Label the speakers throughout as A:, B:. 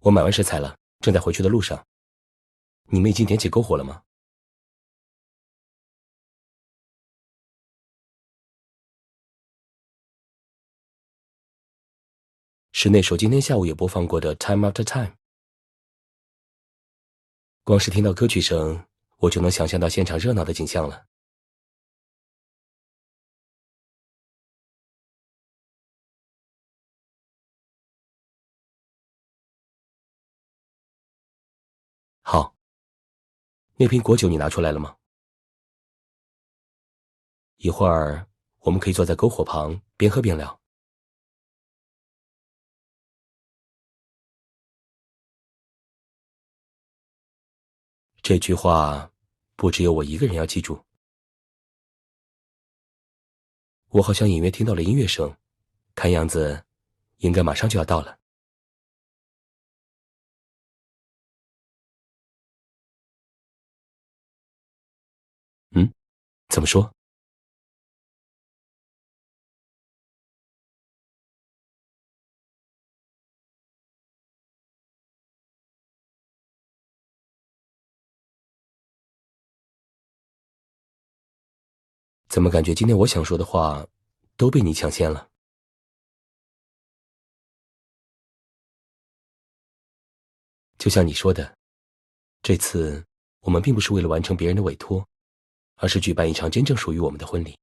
A: 我买完食材了，正在回去的路上。你们已经点起篝火了吗？室内首今天下午也播放过的《Time After Time》。光是听到歌曲声，我就能想象到现场热闹的景象了。好，那瓶果酒你拿出来了吗？一会儿我们可以坐在篝火旁，边喝边聊。这句话不只有我一个人要记住。我好像隐约听到了音乐声，看样子应该马上就要到了。嗯，怎么说？怎么感觉今天我想说的话都被你抢先了？就像你说的，这次我们并不是为了完成别人的委托，而是举办一场真正属于我们的婚礼。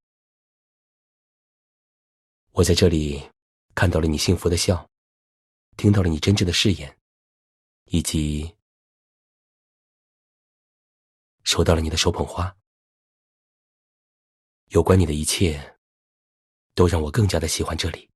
A: 我在这里看到了你幸福的笑，听到了你真挚的誓言，以及收到了你的手捧花。有关你的一切都让我更加的喜欢这里。